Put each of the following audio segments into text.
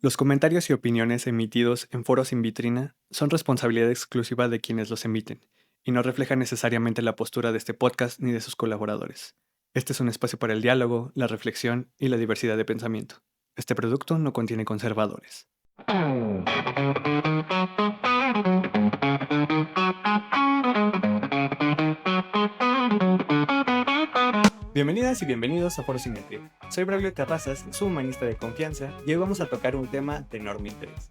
Los comentarios y opiniones emitidos en foros sin vitrina son responsabilidad exclusiva de quienes los emiten y no reflejan necesariamente la postura de este podcast ni de sus colaboradores. Este es un espacio para el diálogo, la reflexión y la diversidad de pensamiento. Este producto no contiene conservadores. Bienvenidas y bienvenidos a Foro Simetría. Soy Braulio Terrazas, su humanista de confianza, y hoy vamos a tocar un tema de enorme interés.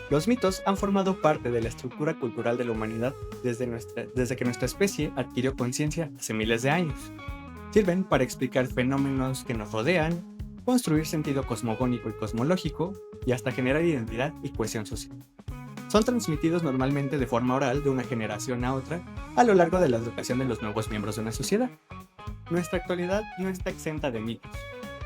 Los mitos han formado parte de la estructura cultural de la humanidad desde que nuestra especie adquirió conciencia hace miles de años. Sirven para explicar fenómenos que nos rodean, construir sentido cosmogónico y cosmológico, y hasta generar identidad y cohesión social. Son transmitidos normalmente de forma oral de una generación a otra a lo largo de la educación de los nuevos miembros de una sociedad. Nuestra actualidad no está exenta de mitos.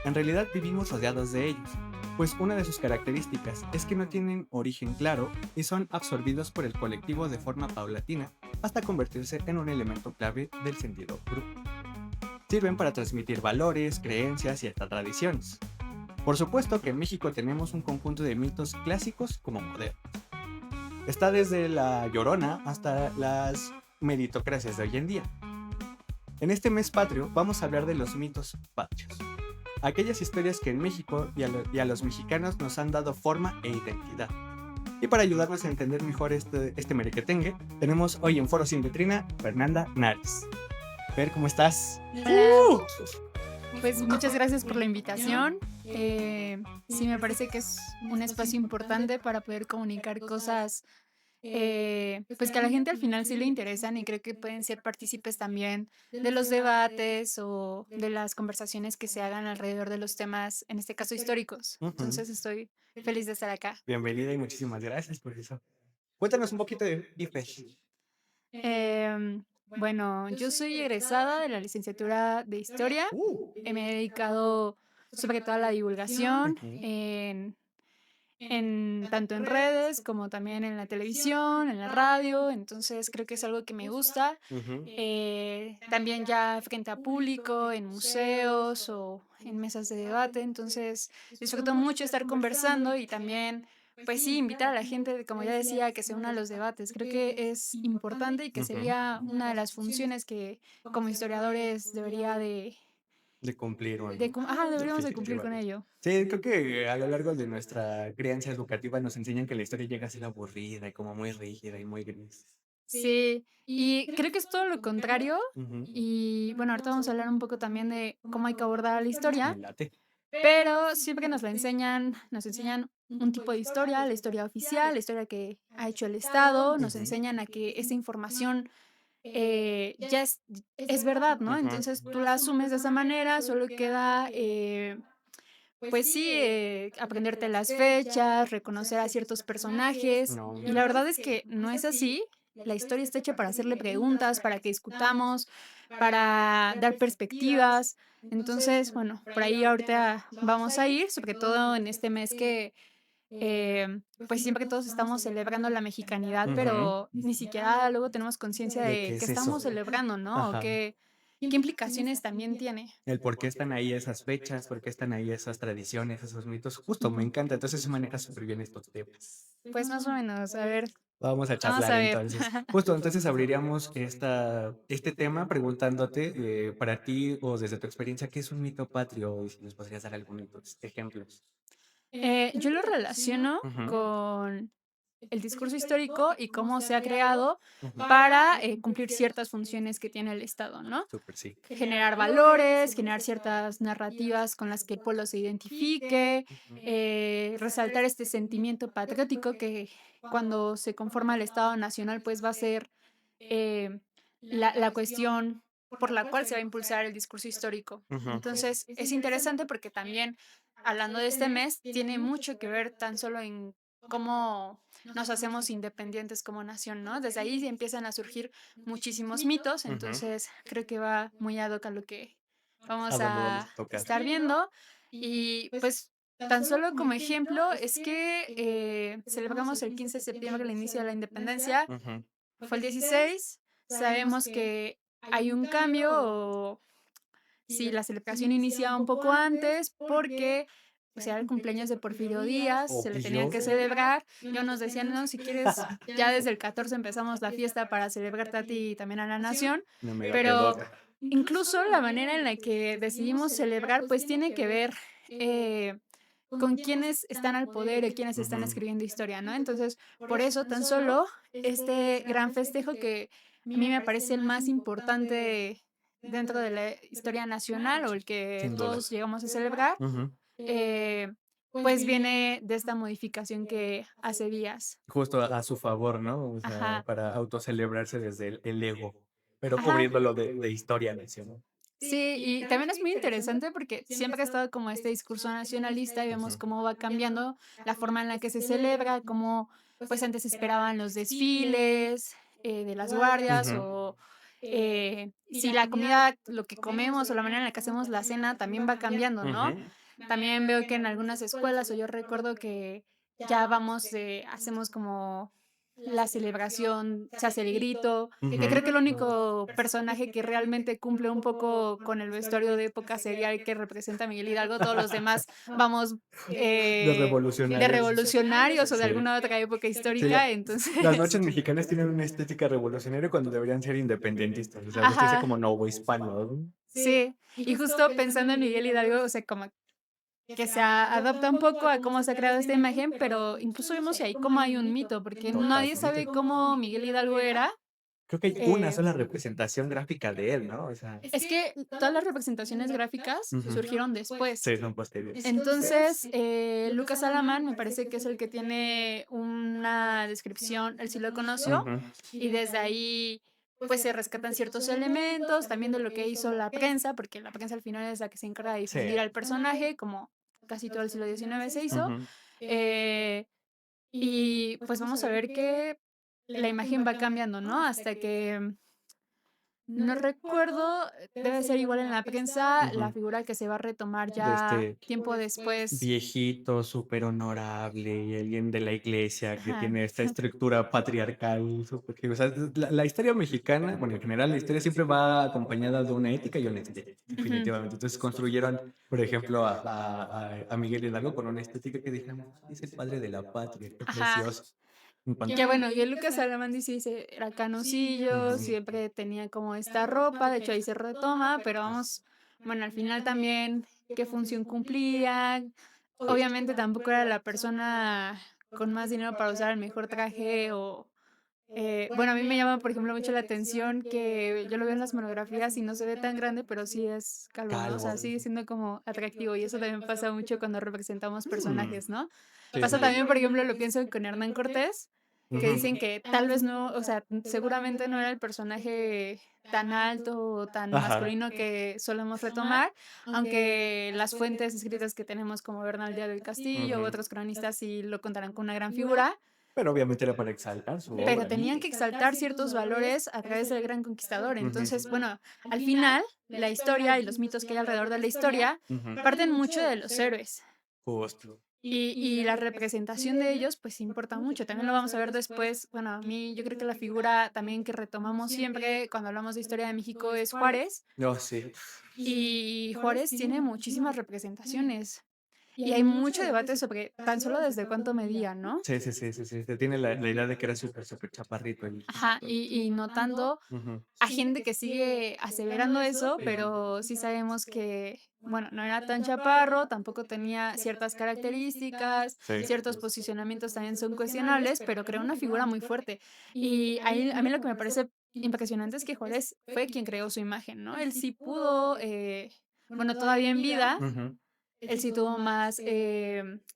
En realidad vivimos rodeados de ellos, pues una de sus características es que no tienen origen claro y son absorbidos por el colectivo de forma paulatina hasta convertirse en un elemento clave del sentido grupo. Sirven para transmitir valores, creencias y hasta tradiciones. Por supuesto que en México tenemos un conjunto de mitos clásicos como modernos. Está desde la Llorona hasta las meritocracias de hoy en día. En este mes patrio vamos a hablar de los mitos patrios. Aquellas historias que en México y a los mexicanos nos han dado forma e identidad. Y para ayudarnos a entender mejor este merequetengue, tenemos hoy en Foro Sin Vitrina Fernanda Nares. Fer, ¿cómo estás? Hola, pues muchas gracias por la invitación. Sí, me parece que es un espacio importante para poder comunicar cosas, pues que a la gente al final sí le interesan y creo que pueden ser partícipes también de los debates o de las conversaciones que se hagan alrededor de los temas, en este caso históricos. Ujú. Entonces estoy feliz de estar acá. Bienvenida y muchísimas gracias por eso. Cuéntanos un poquito de ti, Fer. Bueno, yo soy egresada de la licenciatura de Historia. Me he dedicado sobre todo a la divulgación Ujú. en tanto en redes como también en la televisión, en la radio, entonces creo que es algo que me gusta. Ujú. También ya frente a público, en museos o en mesas de debate, entonces disfruto mucho estar conversando y también, pues sí, invitar a la gente, como ya decía, a que se una a los debates. Creo que es importante y que Ujú. sería una de las funciones que como historiadores debería De cumplir o no. deberíamos de cumplir con Definitivamente. ello. Sí, creo que a lo largo de nuestra crianza educativa nos enseñan que la historia llega a ser aburrida y como muy rígida y muy gris. Sí, y creo que es todo lo contrario. Ujú. Y bueno, ahorita vamos a hablar un poco también de cómo hay que abordar la Me historia, late. pero siempre nos la enseñan, nos enseñan un tipo de historia, la historia oficial, la historia que ha hecho el Estado, nos Ujú. enseñan a que esa información ya es verdad, ¿no? Ujú. Entonces tú la asumes de esa manera, solo queda, pues sí, aprenderte las fechas, reconocer a ciertos personajes, No, y la verdad es que no es así. La historia está hecha para hacerle preguntas, para que discutamos, para dar perspectivas. Entonces, bueno, por ahí ahorita vamos a ir, sobre todo en este mes que, pues siempre todos estamos celebrando la mexicanidad, ujú. pero ni siquiera luego tenemos conciencia ¿De de qué qué es estamos eso? celebrando, ¿no? O Ajá. qué implicaciones también tiene. El por qué están ahí esas fechas, por qué están ahí esas tradiciones, esos mitos. Justo, me encanta. Entonces se maneja súper bien estos temas. Pues más o menos, a ver, Vamos a vamos charlar a ver. entonces. Justo, entonces abriríamos este tema preguntándote, para ti o desde tu experiencia, ¿qué es un mito patrio? Y si nos podrías dar algunos ejemplos. Yo lo relaciono Ujú. con el discurso histórico y cómo se ha creado Ujú. para cumplir ciertas funciones que tiene el Estado, ¿no? Súper, sí. Generar valores, generar ciertas narrativas con las que el pueblo se identifique, Ujú. resaltar este sentimiento patriótico que cuando se conforma el Estado Nacional, pues va a ser eh, la cuestión por la cual se va a impulsar el discurso histórico. Ujú. Entonces, es interesante porque también, hablando de este mes, tiene mucho que ver tan solo en cómo nos hacemos independientes como nación, ¿no? Desde ahí empiezan a surgir muchísimos mitos, Ujú. entonces creo que va muy ad hoc a lo que ¿A vamos dónde vamos a a tocar? estar viendo. Y pues tan solo como ejemplo es que celebramos el 15 de septiembre el inicio de la independencia, Ujú. fue el 16. Sabemos que hay un cambio, o sí, la celebración inicia un poco antes porque o sea, el cumpleaños de Porfirio Díaz, se le tenía que Obvio. celebrar. Yo nos decían, no, si quieres, ya desde el 14 empezamos la fiesta para celebrarte a ti y también a la nación, Una mega pero pedota. incluso la manera en la que decidimos celebrar, pues tiene que ver con quiénes están al poder y quiénes están Ujú. escribiendo historia, ¿no? Entonces, por eso tan solo este gran festejo que a mí me parece el más importante dentro de la historia nacional o el que Sin duda. todos llegamos a celebrar, Ujú. eh, pues viene de esta modificación que hace días. Justo a su favor, ¿no? O sea, Ajá, para autocelebrarse desde el ego, pero ajá. cubriéndolo de historia nacional. Sí, y también es muy interesante porque siempre ha estado como este discurso nacionalista y vemos Ujú. cómo va cambiando la forma en la que se celebra, cómo pues antes se esperaban los desfiles de las guardias Ujú. o si la comida, lo que comemos o la manera en la que hacemos la cena también va cambiando, ¿no? Ujú. También veo que en algunas escuelas, o yo recuerdo que ya vamos, hacemos como la celebración, se hace el grito, que creo que el Ujú. único personaje que realmente cumple un poco con el vestuario de época sería el que representa a Miguel Hidalgo, todos los demás vamos De de revolucionarios. revolucionarios o de Sí. alguna otra época Sí, histórica, las entonces, noches mexicanas tienen una estética revolucionaria cuando deberían ser independentistas, o sea, vestirse ajá, como novohispanos, ¿no? sí, y justo pensando en Miguel Hidalgo, o sea, como que se adapta un poco a cómo se ha creado esta imagen, pero incluso vemos ahí cómo hay un mito, porque nadie Totalmente. sabe cómo Miguel Hidalgo era. Creo que hay una eh, sola representación gráfica de él, ¿no? O sea, es que todas las representaciones gráficas ujú. surgieron después. Sí, son posteriores. Entonces, Lucas Alamán me parece que es el que tiene una descripción, él sí lo conoció, Ujú. y desde ahí pues se rescatan ciertos elementos, también de lo que hizo la prensa, porque la prensa al final es la que se encarga de Sí. difundir al personaje, como casi todo el siglo XIX se hizo. Ujú. eh, y pues vamos a ver que la imagen va cambiando, ¿no? Hasta que no recuerdo, debe ser igual en la prensa, la Ujú. figura que se va a retomar De ya tiempo después. viejito, súper honorable y alguien de la iglesia que Ajá, tiene esta estructura patriarcal, súper que, o sea, la historia mexicana, bueno, en general la historia siempre va acompañada de una ética y una estética, ujú, definitivamente. Entonces construyeron, por ejemplo, a Miguel Hidalgo con una estética que dijeron: "Ay, es el padre de la patria, qué ajá. precioso". En Que cuanto bueno, que Lucas Alamandi sí era canosillo, Ujú. siempre tenía como esta ropa, de hecho ahí se retoma, pero vamos, bueno, al final también qué función cumplía. Obviamente tampoco era la persona con más dinero para usar el mejor traje o bueno, a mí me llama, por ejemplo, mucho la atención que yo lo veo en las monografías y no se ve tan grande, pero sí es calvo, ¿no? O sea, Calvo. sigue siendo como atractivo y eso también pasa mucho cuando representamos Mm. personajes, ¿no? Sí, sí, Pasa sí. también, por ejemplo, lo pienso con Hernán Cortés, que Ujú. dicen que tal vez no, o sea, seguramente no era el personaje tan alto o tan Ajá. masculino que solemos retomar, aunque las fuentes escritas que tenemos como Bernal Díaz del Castillo u Ujú. otros cronistas sí lo contarán con una gran figura, Pero obviamente era para exaltar su pero obra, ¿no? tenían que exaltar ciertos valores a través del gran conquistador. Ujú. Entonces, bueno, al final, la historia y los mitos que hay alrededor de la historia Ujú. parten mucho de los héroes. Justo. Y la representación de ellos, pues importa mucho. También lo vamos a ver después. Bueno, a mí yo creo que la figura también que retomamos siempre cuando hablamos de historia de México es Juárez. No, sí. Y Juárez tiene muchísimas representaciones. Y hay mucho debate sobre tan solo desde cuánto medía, ¿no? Sí, sí, sí, sí, sí. Se tiene la idea de que era súper, súper chaparrito el Ajá, y notando Ujú. a gente que sigue aseverando eso, pero sí sabemos que, bueno, no era tan chaparro, tampoco tenía ciertas características, Sí. ciertos posicionamientos también son cuestionables, pero creó una figura muy fuerte. Y ahí, a mí lo que me parece impresionante es que Juárez fue quien creó su imagen, ¿no? Él sí pudo, bueno, todavía en vida. Ujú. Él sí tuvo más,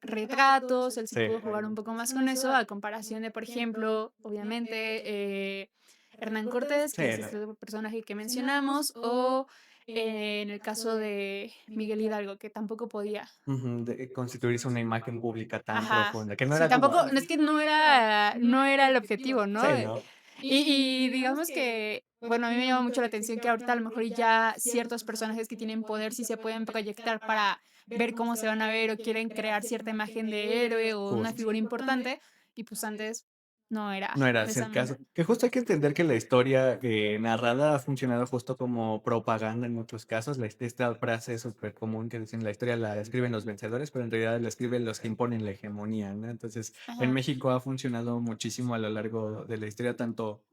retratos, él sí Sí. pudo jugar un poco más con eso, a comparación de, por ejemplo, obviamente, Hernán Cortés, Sí, que es no. este personaje que mencionamos, o en el caso de Miguel Hidalgo, que tampoco podía. Ujú, de constituirse una imagen pública tan Ajá. profunda, que no Sí, era como tampoco, no es que no era el objetivo, sí, ¿no? ¿no? Y digamos que, bueno, a mí me llama mucho la atención que ahorita a lo mejor ya ciertos personajes que tienen poder sí se pueden proyectar para ver cómo se van a ver o quieren crear cierta imagen de héroe o una Justo. figura importante, y pues antes no era No era de así esa el caso. manera. Que justo hay que entender que la historia, narrada ha funcionado justo como propaganda en muchos casos. Esta frase súper común que dicen: "La historia la escriben los vencedores", pero en realidad la escriben los que imponen la hegemonía, ¿no? Entonces, en Ajá, México ha funcionado muchísimo a lo largo de la historia, tanto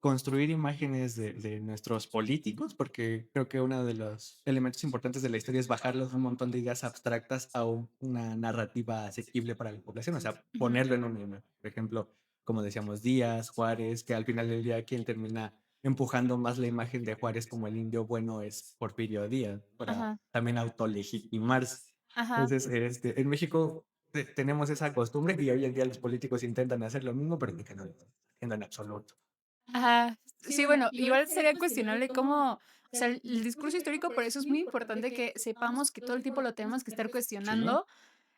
construir imágenes de nuestros políticos, porque creo que uno de los elementos importantes de la historia es bajarlos un montón de ideas abstractas a una narrativa asequible para la población, o sea, ujú, ponerlo en un imagen. Por ejemplo, como decíamos, Díaz, Juárez, que al final del día quien termina empujando más la imagen de Juárez como el indio bueno es Porfirio Díaz, para ajá, también autolegitimarse. ajá, Entonces, en México tenemos esa costumbre y hoy en día los políticos intentan hacer lo mismo, pero que no lo están haciendo en absoluto. ajá. Sí, bueno, igual sería cuestionable cómo, o sea, el discurso histórico, por eso es muy importante que sepamos que todo el tiempo lo tenemos que estar Sí. cuestionando,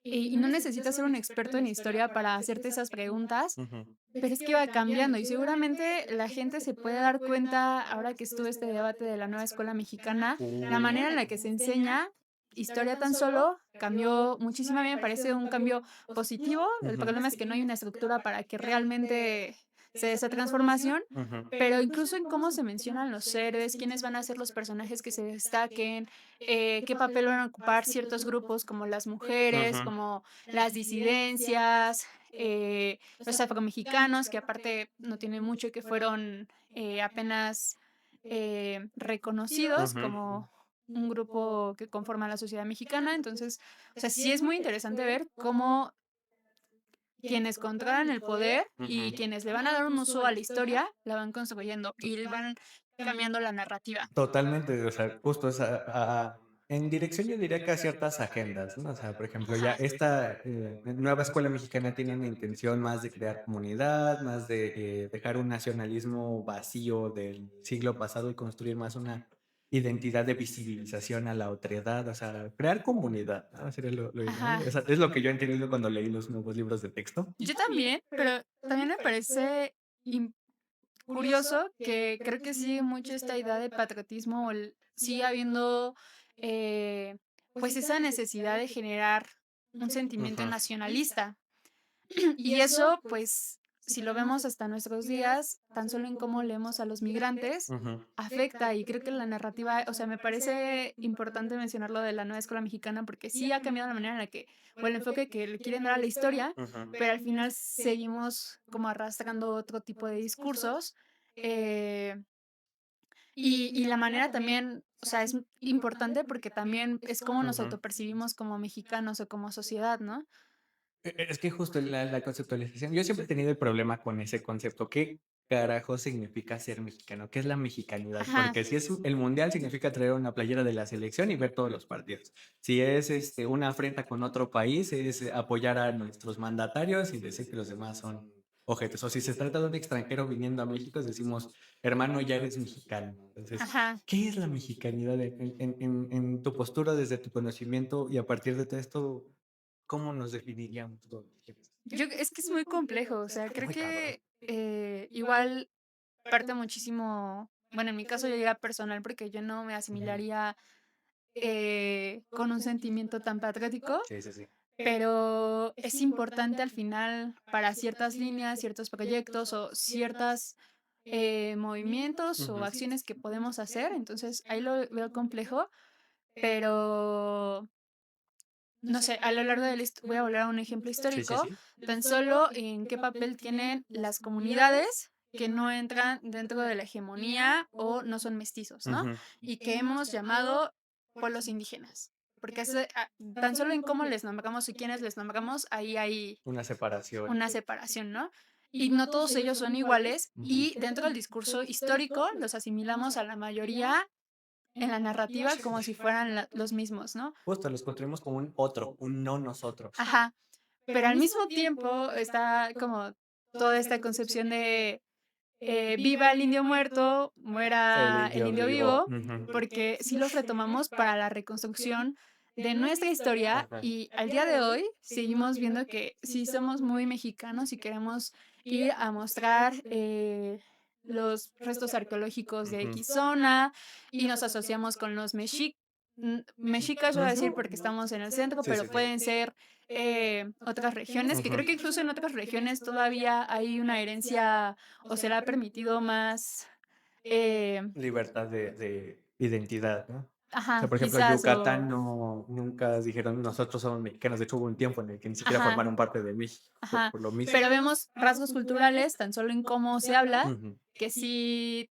y no necesitas ser un experto en historia para hacerte esas preguntas, Ujú. pero es que va cambiando y seguramente la gente se puede dar cuenta ahora que estuvo este debate de la nueva escuela mexicana, la manera en la que se enseña historia tan solo cambió muchísimo. A mí me parece un cambio positivo. El Ujú, problema es que no hay una estructura para que realmente se dé esa transformación, ujú, pero incluso en cómo se mencionan los héroes, quiénes van a ser los personajes que se destaquen, qué papel van a ocupar ciertos grupos como las mujeres, ujú, como las disidencias, los afromexicanos, que aparte no tiene mucho que fueron apenas reconocidos ujú, como un grupo que conforma la sociedad mexicana. Entonces, o sea, sí es muy interesante ver cómo quienes controlan el poder y ujú. quienes le van a dar un uso a la historia, la van construyendo y van cambiando la narrativa. Totalmente, o sea, justo esa, en dirección yo diría que a ciertas agendas, ¿no? O sea, por ejemplo, ya Ajá. esta nueva escuela mexicana tiene una intención más de crear comunidad, más de dejar un nacionalismo vacío del siglo pasado y construir más una identidad de visibilización a la otredad, o sea, crear comunidad, ¿no? Sería lo ideal. Ajá. O sea, es lo que yo he entendido cuando leí los nuevos libros de texto. Yo también, pero también me parece curioso que creo que sigue mucho esta idea de patriotismo, o sigue habiendo pues esa necesidad de generar un sentimiento Ujú, nacionalista. Y eso, pues, si lo vemos hasta nuestros días, tan solo en cómo leemos a los migrantes, ujú, afecta. Y creo que la narrativa, o sea, me parece importante mencionar lo de la nueva escuela mexicana, porque sí ha cambiado la manera en la que, o el enfoque que le quieren dar a la historia, ujú, pero al final seguimos como arrastrando otro tipo de discursos. eh, y la manera también, o sea, es importante porque también es cómo nos ujú. autopercibimos como mexicanos o como sociedad, ¿no? Es que justo la conceptualización, yo siempre he tenido el problema con ese concepto. ¿Qué carajo significa ser mexicano? ¿Qué es la mexicanidad? Ajá. Porque si es el mundial significa traer una playera de la selección y ver todos los partidos. Si es una afrenta con otro país, es apoyar a nuestros mandatarios y decir que los demás son ojetes. O si se trata de un extranjero viniendo a México, decimos, hermano, ya eres mexicano. Entonces, Ajá. ¿qué es la mexicanidad en tu postura, desde tu conocimiento y a partir de todo esto? ¿Cómo nos definiríamos todos? Yo es que es muy complejo, o sea, creo Muy cabrón. que, igual parte muchísimo, bueno, en mi caso yo diría personal, porque yo no me Ujú. asimilaría, con un sentimiento tan patriótico, Sí, sí, sí. pero es importante al final para ciertas líneas, ciertos proyectos o ciertas, movimientos o Ujú. acciones que podemos hacer. Entonces, ahí lo veo complejo, pero no sé, a lo largo de la voy a volver a un ejemplo Sí, sí, histórico, sí. tan solo en qué papel tienen las comunidades que no entran dentro de la hegemonía o no son mestizos, ¿no? Ujú. Y que hemos llamado pueblos indígenas. Porque tan solo en cómo les nombramos y quiénes les nombramos, ahí hay Una separación. una separación, ¿no? Y no todos ellos son iguales Ujú. y dentro del discurso histórico los asimilamos a la mayoría en la narrativa como si fueran los mismos, ¿no? Justo, los construimos como un otro, un no nosotros. Ajá. Pero al mismo tiempo está como toda esta concepción de, viva el indio muerto, El muera el indio indio vivo. vivo, Ujú. porque sí los retomamos para la reconstrucción de nuestra historia Ajá. y al día de hoy seguimos viendo que sí somos muy mexicanos y queremos ir a mostrar, los restos arqueológicos de Ujú. X zona y nos asociamos con los mexicas, yo voy a decir Ujú. porque estamos en el centro, Sí, pero sí, sí. pueden ser otras regiones, que Ujú. creo que incluso en otras regiones todavía hay una herencia o se le ha permitido más, eh, Libertad de identidad, ¿no? O sea, ajá, por ejemplo, quizás Yucatán o no, nunca dijeron nosotros somos mexicanos. De hecho, hubo un tiempo en el que ni siquiera ajá, formaron parte de México, ajá, por lo mismo. pero vemos rasgos culturales tan solo en cómo se habla, Ujú, que sí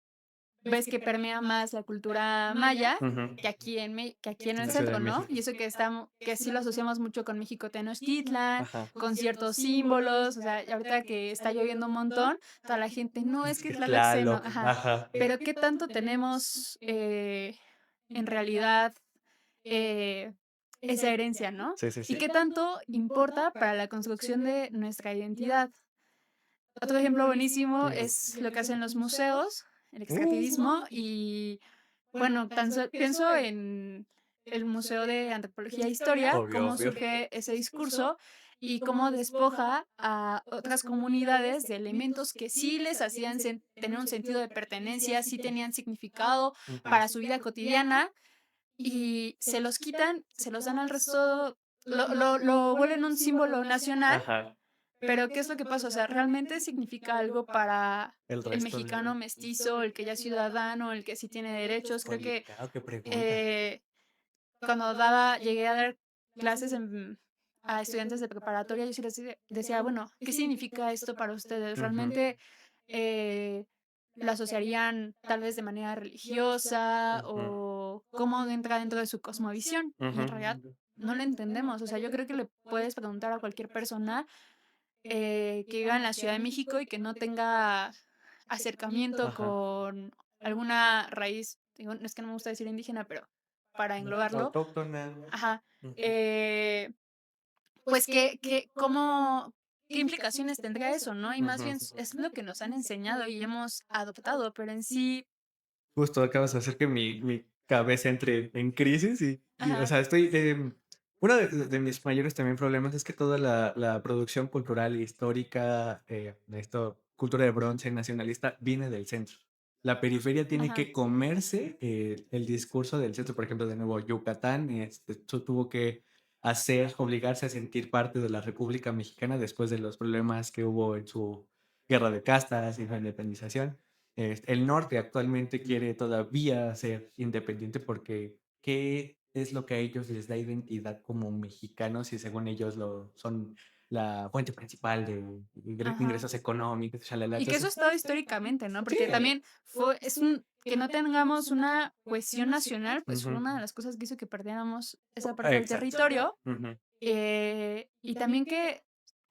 ves que permea más la cultura maya ujú. que aquí en En el la Ciudad de centro, ¿no? México. Y eso que sí lo asociamos mucho con México Tenochtitlan, Ajá. con ciertos símbolos, o sea, y ahorita que está lloviendo un montón, toda la gente, no, es Es que que es Tlaloc se eno Tlaloc, ajá, ajá. pero ¿qué tanto tenemos, en realidad, eh, esa herencia, no? Sí, sí, ¿Y sí. qué tanto importa para la construcción de nuestra identidad? Otro ejemplo buenísimo Ujú. es lo que hacen los museos, el Uh, extractivismo y, bueno, pienso en el Museo de Antropología e Historia, obvio, cómo obvio. surge ese discurso y cómo despoja a otras comunidades de elementos que sí les hacían tener un sentido de pertenencia, sí tenían significado Ujú. para su vida cotidiana y se los quitan, se los dan al resto, lo vuelven un símbolo nacional, Ajá. pero ¿qué es lo que pasa? O sea, ¿realmente significa algo para El el resto mexicano de... mestizo, el que ya es ciudadano, el que sí tiene derechos? Creo Oye, que, claro, qué pregunta. eh, cuando llegué a dar clases a estudiantes de preparatoria, yo sí les decía, bueno, ¿qué significa esto para ustedes? Ujú, ¿Realmente eh, lo asociarían tal vez de manera religiosa ujú, o cómo entra dentro de su cosmovisión? Y en realidad ujú. no lo entendemos. O sea, yo creo que le puedes preguntar a cualquier persona que viva en la Ciudad de México y que no tenga acercamiento Ajá. con alguna raíz, digo, no es que no me gusta decir indígena, pero para englobarlo, Autóctona. ajá, Ujú. eh, pues qué implicaciones tendría eso, ¿no? Y más Ujú. bien es lo que nos han enseñado y hemos adoptado, pero en sí, Justo acabas de hacer que mi cabeza entre en crisis o ajá, sea, estoy, uno de mis mayores también problemas es que toda la producción cultural e histórica, de esto, cultura de bronce nacionalista, viene del centro. La periferia tiene ajá, que comerse el discurso del centro. Por ejemplo, de nuevo, Yucatán tuvo que obligarse a sentir parte de la República Mexicana después de los problemas que hubo en su guerra de castas y la independización. El norte actualmente quiere todavía ser independiente porque ¿qué es lo que a ellos les da identidad como mexicanos y según ellos son la fuente principal de ajá. ingresos económicos, shalala? Y que eso ha Entonces, estado históricamente, ¿no? sí. Porque también que no tengamos una cohesión nacional, pues fue Ujú. una de las cosas que hizo que perdiéramos esa parte del Exacto. territorio. Ujú. Y también que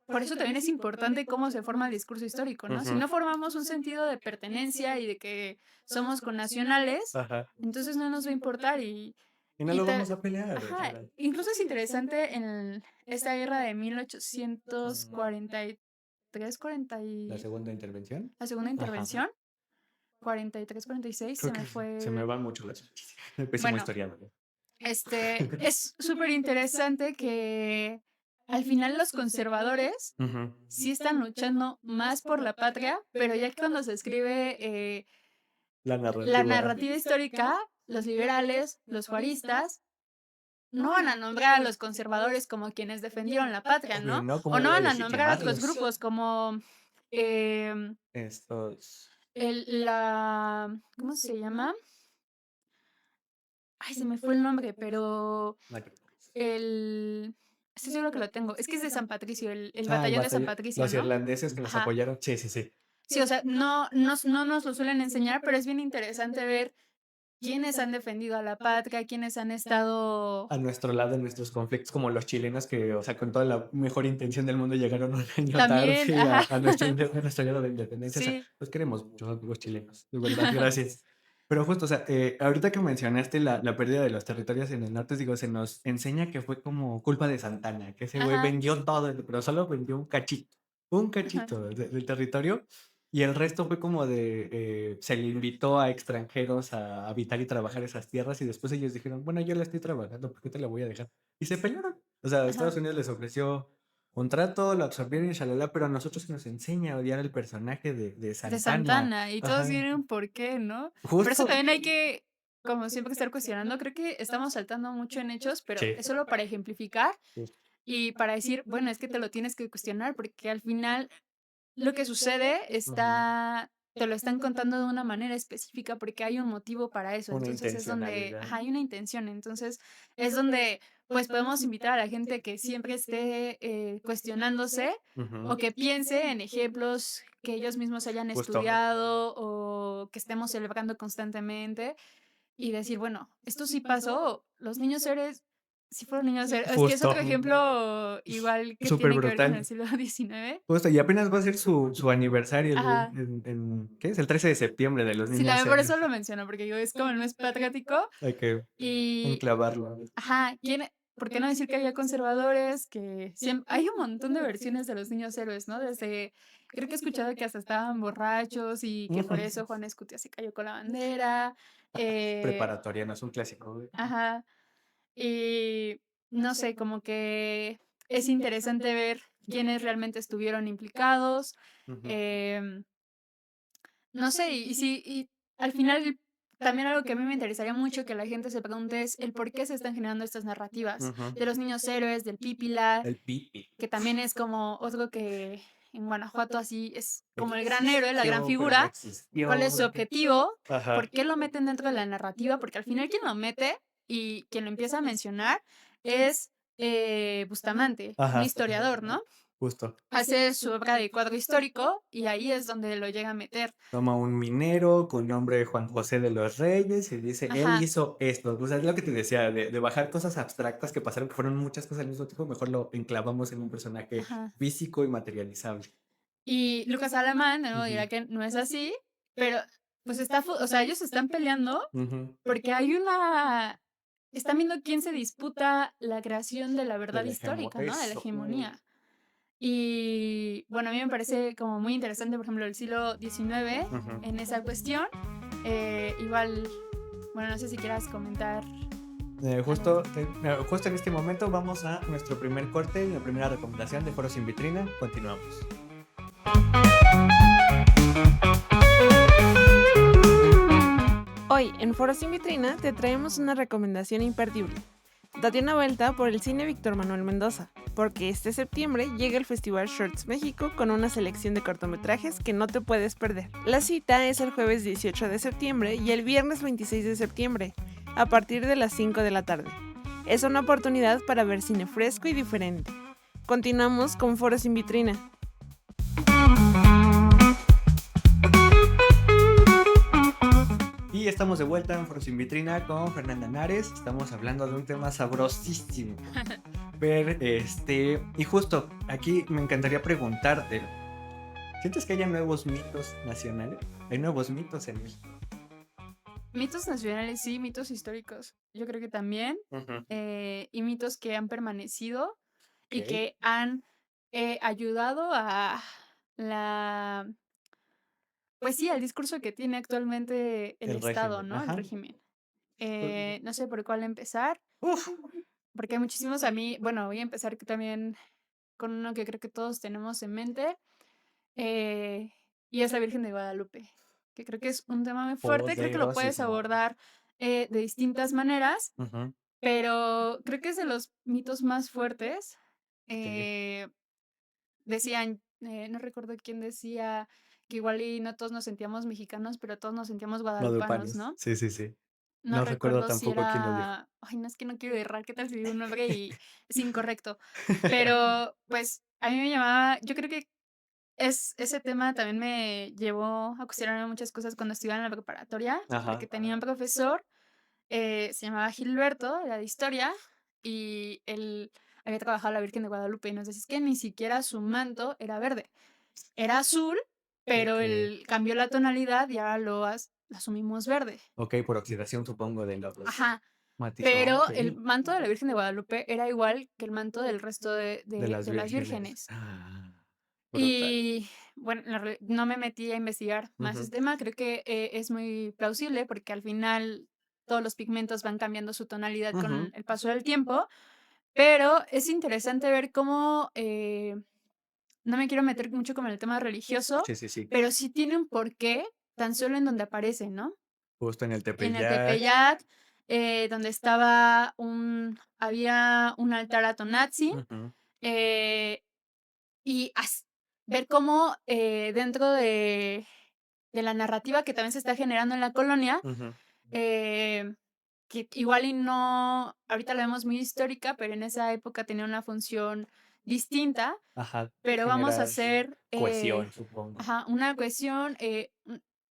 por eso también es importante cómo se forma el discurso histórico, ¿no? Si Ujú. no formamos un sentido de pertenencia y de que somos connacionales, Ajá. entonces no nos va a importar Y no y lo vamos a pelear. ajá, incluso es interesante en esta guerra de 1843, 40 La y segunda intervención. la segunda Ajá. intervención, 43, 46, Creo se que me se me fue. van mucho las fechas. Pésimo Bueno, historiador. es súper interesante que al final los conservadores Ujú. sí están luchando más por la patria, pero ya que cuando se escribe La la narrativa. narrativa histórica, los liberales, los juaristas, no van a nombrar a los conservadores como quienes defendieron la patria, Obvio, ¿no? ¿no? O ¿Cómo no voy a van a nombrar a otros legitimarlos? grupos como em, Estos. ¿cómo se llama? Ay, se me fue el nombre, pero No te preocupes. el estoy seguro que lo tengo. Es que es de San Patricio, el Ah, el batallón de San batallón. Patricio, Los ¿no? irlandeses que nos Ajá. apoyaron. Sí, sí, sí. Sí, o sea, no nos lo suelen enseñar, pero es bien interesante ver quiénes han defendido a la patria, quiénes han estado A nuestro lado en nuestros conflictos, como los chilenos que, o sea, con toda la mejor intención del mundo llegaron un año también, tarde ajá. a nuestro grado de independencia. O sea, Sí. los queremos mucho, amigos chilenos. De verdad, gracias. Pero justo, o sea, ahorita que mencionaste la pérdida de los territorios en el norte, digo, se nos enseña que fue como culpa de Santana, que ese güey Ajá, vendió todo, pero solo vendió un ajá. cachito del territorio, y el resto fue como se le invitó a extranjeros a habitar y trabajar esas tierras, y después ellos dijeron, bueno, yo la estoy trabajando, ¿por qué te la voy a dejar? Y se pelearon. O sea, Estados Ajá. Unidos les ofreció un trato, lo absorbieron y shalala, pero a nosotros se nos enseña a odiar el personaje de De Santana. Santana, y todos Ajá. tienen un porqué, ¿no? Por eso Justo. también hay que, como siempre, estar cuestionando. Creo que estamos saltando mucho en hechos, pero Sí. es solo para ejemplificar. y para decir, bueno, es que te lo tienes que cuestionar porque al final lo que sucede Ujú. te lo están contando de una manera específica porque hay un motivo para eso. Una Entonces es donde, intencionalidad. ajá, hay una intención. Entonces es donde, pues podemos invitar a la gente que siempre esté cuestionándose Ujú. o que piense en ejemplos que ellos mismos hayan Justo, estudiado o que estemos celebrando constantemente y decir, bueno, esto sí pasó, los niños héroes sí fueron niños héroes. Es que es justo. otro ejemplo igual que Súper tiene que ver con el brutal. siglo XIX. Justo, y apenas va a ser su aniversario Ajá. ¿qué es? El 13 de septiembre de los Sí, niños también por héroes. eso lo menciono, porque digo, es como el mes patriótico Hay que y, enclavarlo. ajá, ¿por qué no decir que había conservadores? Que hay un montón de versiones de los niños héroes, ¿no? Desde, creo que he escuchado que hasta estaban borrachos y que por Ujú. eso Juan Escutia se cayó con la bandera. Preparatoria, no es un clásico, güey. Ajá. Y no sé, como que es interesante ver quiénes realmente estuvieron implicados. Ujú, em, no sé, y al final también algo que a mí me interesaría mucho que la gente se pregunte es el por qué se están generando estas narrativas ujú. de los niños héroes, del Pípila, El pipi. que también es como otro que en Guanajuato así es como el gran héroe, la gran Existió, pero no figura. ¿Cuál es su existió. objetivo? Ajá. ¿Por qué lo meten dentro de la narrativa? Porque al final quien lo mete y quien lo empieza a mencionar es Bustamante, un Ajá, historiador, ¿no? justo. Hace su obra de cuadro histórico y ahí es donde lo llega a meter. Toma un minero con nombre de Juan José de los Reyes y dice, él Ajá, hizo esto. O sea, es lo que te decía, de bajar cosas abstractas que pasaron, que fueron muchas cosas al mismo tiempo, mejor lo enclavamos en un personaje ajá. físico y materializable. Y Lucas Alamán, ¿no? Ujú, Dirá que no es así, pero pues o sea, ellos están peleando ujú. porque están viendo quién se disputa la creación de la verdad histórica, ¿no? De la Eso. hegemonía. Y bueno, a mí me parece como muy interesante, por ejemplo, el siglo XIX Ujú. en esa cuestión. Igual, bueno, no sé si quieras comentar algo. Justo en este momento vamos a nuestro primer corte y la primera recomendación de Foros sin Vitrina. Continuamos. Hoy, en Foro Sin Vitrina, te traemos una recomendación imperdible. Date una vuelta por el cine Víctor Manuel Mendoza, porque este septiembre llega el Festival Shorts México con una selección de cortometrajes que no te puedes perder. La cita es el jueves 18 de septiembre y el viernes 26 de septiembre, a partir de las 5 de la tarde. Es una oportunidad para ver cine fresco y diferente. Continuamos con Foro Sin Vitrina. Y estamos de vuelta en Foros sin Vitrina con Fernanda Nares. Estamos hablando de un tema sabrosísimo. Y justo aquí me encantaría preguntarte, ¿sientes que haya nuevos mitos nacionales? ¿Hay nuevos mitos en México? Mitos nacionales, sí, mitos históricos. Yo creo que también. Ujú, Y mitos que han permanecido y ok. que han ayudado a la, pues sí, al discurso que tiene actualmente el El Estado, régimen, ¿no? El ajá. régimen. No sé por cuál empezar, Uf. porque hay muchísimos a mí, bueno, voy a empezar también con uno que creo que todos tenemos en mente, eh, y es la Virgen de Guadalupe, que creo que es un tema muy fuerte, creo que lo puedes Poderosísimo. abordar de distintas maneras, Ujú, pero creo que es de los mitos más fuertes. ok. Decían, no recuerdo quién decía que igual y no todos nos sentíamos mexicanos, pero todos nos sentíamos guadalupanos, Guadalupanes. ¿no? Sí, sí, sí. No No recuerdo recuerdo si tampoco quién lo dijo. era, ay, no es que no quiero errar, qué tal si digo un nombre y es incorrecto, pero pues a mí me llamaba, yo creo que ese tema también me llevó a cuestionarme muchas cosas cuando estudiaba en la preparatoria, porque Ajá. tenía un profesor, se llamaba Gilberto, era de historia, y él había trabajado a la Virgen de Guadalupe y nos decía, es que ni siquiera su manto era verde, era azul, pero Ok. él cambió la tonalidad y ahora lo asumimos verde. Ok, por oxidación supongo de los Ajá, matizó. pero Ok. el manto de la Virgen de Guadalupe era igual que el manto del resto de De las de las vírgenes. vírgenes. Ah, brutal. Y bueno, no me metí a investigar más Ujú, este tema, creo que es muy plausible porque al final todos los pigmentos van cambiando su tonalidad con ujú. el paso del tiempo, pero es interesante ver cómo, no me quiero meter mucho con el tema religioso, Sí, sí, sí. pero sí tiene un porqué tan solo en donde aparece, ¿no? Justo en el En el Tepeyac. Tepeyac, donde había un altar a Tonantzin, Ujú. eh, y ver cómo dentro de la narrativa que también se está generando en la colonia, Ujú. eh, que igual y no, ahorita la vemos muy histórica, pero en esa época tenía una función distinta, Ajá, pero vamos a generar hacer, cohesión, supongo. ajá, una cuestión,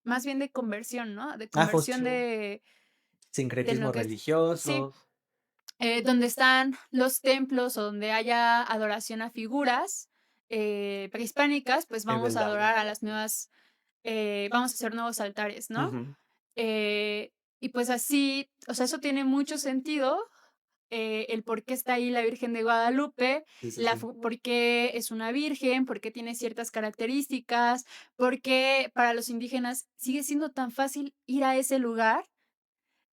más bien de conversión, ¿no? De Ah, conversión justo. de lo Sincretismo que es, sí, religioso. donde están los templos o donde haya adoración a figuras prehispánicas, pues Es vamos a verdad. adorar a las nuevas, vamos a hacer nuevos altares, ¿no? Ujú. Y pues así, o sea, eso tiene mucho sentido, el por qué está ahí la Virgen de Guadalupe, Sí, sí, sí. por qué es una virgen, por qué tiene ciertas características, por qué para los indígenas sigue siendo tan fácil ir a ese lugar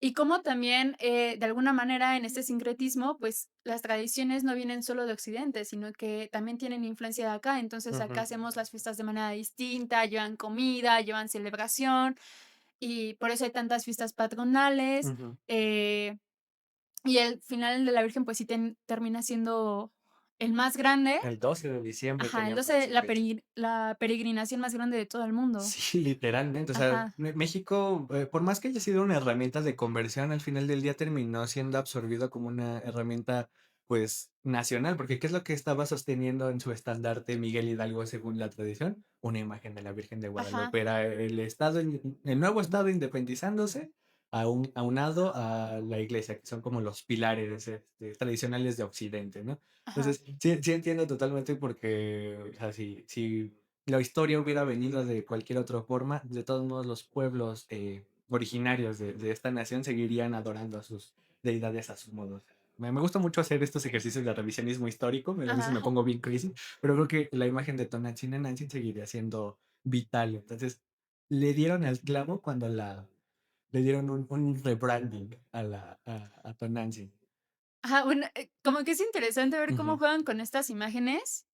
y cómo también, de alguna manera, en este sincretismo, pues, las tradiciones no vienen solo de Occidente, sino que también tienen influencia de acá. Entonces, acá Ujú, hacemos las fiestas de manera distinta, llevan comida, llevan celebración, y por eso hay tantas fiestas patronales, ujú. y el final de la Virgen, pues sí termina siendo el más grande. El 12 de diciembre Ajá, el teníamos 12 esa fecha. la peregrinación más grande de todo el mundo. Sí, literalmente. O sea, Ajá, México, por más que haya sido una herramienta de conversión, al final del día terminó siendo absorbido como una herramienta, pues, nacional, porque ¿qué es lo que estaba sosteniendo en su estandarte Miguel Hidalgo según la tradición? Una imagen de la Virgen de ajá, Guadalupe. Era el estado, el nuevo estado independizándose, aunado a la iglesia, que son como los pilares tradicionales de Occidente, ¿no? ajá, Entonces, sí, sí entiendo totalmente porque, o sea, si la historia hubiera venido de cualquier otra forma, de todos modos los pueblos originarios de esta nación seguirían adorando a sus deidades a su modo. Me gusta mucho hacer estos ejercicios de revisionismo histórico, a veces me ajá. pongo bien crazy, pero creo que la imagen de Tonantzin en Nancy seguiría siendo vital. Entonces, le dieron al clavo cuando le dieron un rebranding a Tonantzin. Ajá, bueno, como que es interesante ver cómo Ujú, juegan con estas imágenes,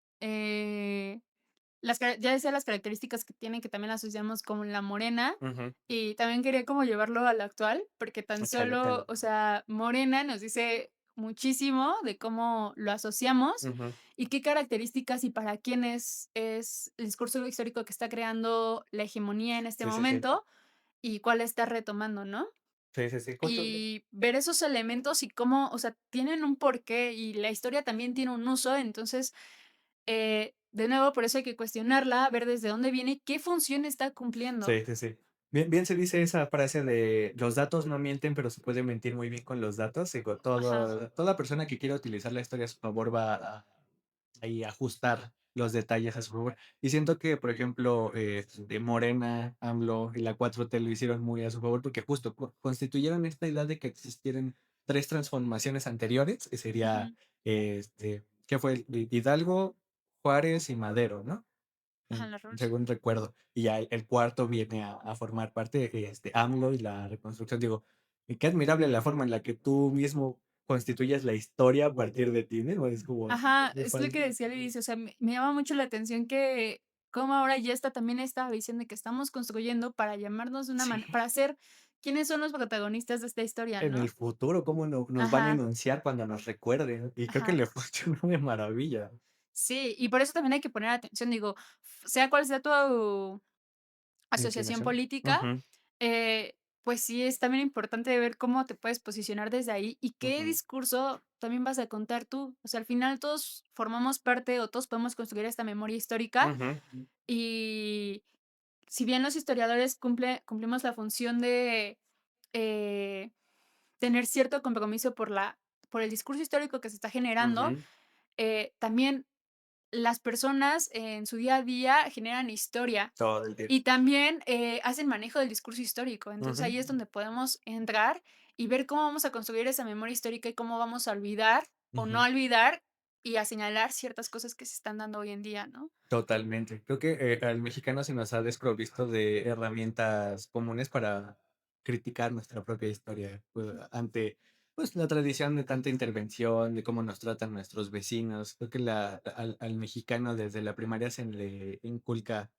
ya decía las características que tienen, que también asociamos con la morena, ujú. y también quería como llevarlo a lo actual, porque tan Échale, solo, échale. o sea, morena nos dice muchísimo de cómo lo asociamos Ujú. y qué características y para quién es el discurso histórico que está creando la hegemonía en este Sí, sí, sí. momento y cuál está retomando, ¿no? Sí, sí, sí. Justo. Y ver esos elementos y cómo, o sea, tienen un porqué y la historia también tiene un uso, entonces, de nuevo, por eso hay que cuestionarla, ver desde dónde viene y qué función está cumpliendo. Sí, sí, sí. Bien, bien se dice esa frase de los datos no mienten, pero se puede mentir muy bien con los datos. Digo, Ajá, toda persona que quiera utilizar la historia a su favor va a ahí ajustar los detalles a su favor. Y siento que, por ejemplo, de Morena, AMLO y la 4T lo hicieron muy a su favor porque justo constituyeron esta idea de que existieran tres transformaciones anteriores, que sería, ujú, ¿qué fue? Hidalgo, Juárez y Madero, ¿no? ajá, la revolución. Según recuerdo. Y ya el cuarto viene a formar parte de AMLO y la reconstrucción. Digo, y qué admirable la forma en la que tú mismo constituyes la historia a partir de ti, ¿no? Es como, Ajá, me es lo que falta. decía al inicio, o sea, me llama mucho la atención que como ahora ya está también esta visión de que estamos construyendo para llamarnos de una Sí, manera, para ser quiénes son los protagonistas de esta historia, en el ¿no? futuro, cómo nos van a Ajá, enunciar cuando nos recuerden. Y creo que ajá. le funcionó de maravilla. Sí, y por eso también hay que poner atención, digo, sea cual sea tu asociación Inclinación. política, Ujú, pues sí es también importante ver cómo te puedes posicionar desde ahí y qué ujú, discurso también vas a contar tú. O sea, al final todos formamos parte o todos podemos construir esta memoria histórica ujú, y si bien los historiadores cumplimos la función de eh, tener cierto compromiso por el discurso histórico que se está generando, ujú. también las personas en su día a día generan historia Todo el tiempo. y también, hacen manejo del discurso histórico. Entonces, Ujú, ahí es donde podemos entrar y ver cómo vamos a construir esa memoria histórica y cómo vamos a olvidar o no ujú. olvidar y a señalar ciertas cosas que se están dando hoy en día, ¿no? Totalmente. Creo que al mexicano se nos ha desprovisto de herramientas comunes para criticar nuestra propia historia, pues, ante pues, la tradición de tanta intervención, de cómo nos tratan nuestros vecinos. Creo que al mexicano desde la primaria se le inculca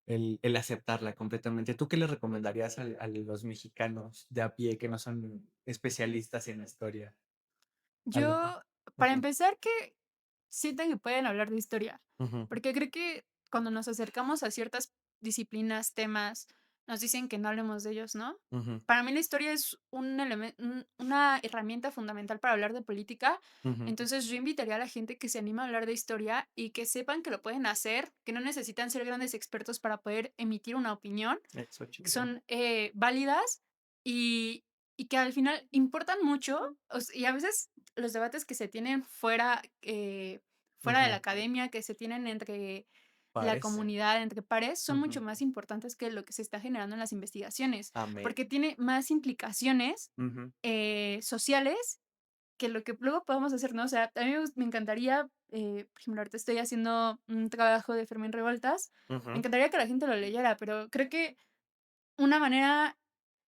el aceptarla completamente. ¿Tú qué le recomendarías a los mexicanos de a pie que no son especialistas en la historia? Algo. Yo, para Ujú, empezar, sienten que pueden hablar de historia, Ujú, porque creo que cuando nos acercamos a ciertas disciplinas, temas, nos dicen que no hablemos de ellos, ¿no? ujú, Para mí la historia es una herramienta fundamental para hablar de política, ujú. entonces yo invitaría a la gente que se anima a hablar de historia y que sepan que lo pueden hacer, que no necesitan ser grandes expertos para poder emitir una opinión, Eso que chido. son válidas y, y que al final importan mucho, y a veces los debates que se tienen fuera de la Ujú. academia, que se tienen entre la Pares. comunidad, entre pares, son Ujú. mucho más importantes que lo que se está generando en las investigaciones, Amén. porque tiene más implicaciones Ujú, sociales que lo que luego podemos hacer, ¿no? O sea, a mí me encantaría, por ejemplo, ahorita estoy haciendo un trabajo de Fermín Revueltas, me ujú. encantaría que la gente lo leyera, pero creo que una manera